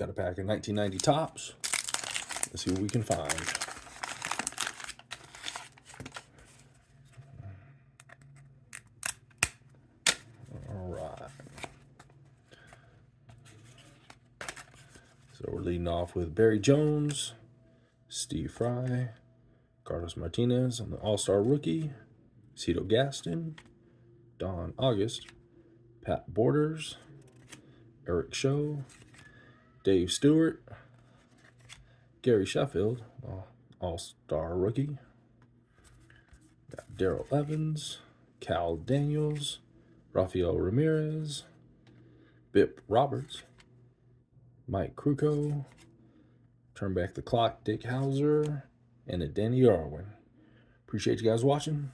Got a pack of 1990 Topps. Let's see what we can find. All right. So we're leading off with Barry Jones, Steve Fry, Carlos Martinez on the All-Star Rookie, Cito Gaston, Don August, Pat Borders, Eric Show, Dave Stewart, Gary Sheffield, All-Star Rookie, got Darrell Evans, Cal Daniels, Rafael Ramirez, Bip Roberts, Mike Krukow, Turn Back the Clock, Dick Hauser, and a Danny Irwin. Appreciate you guys watching.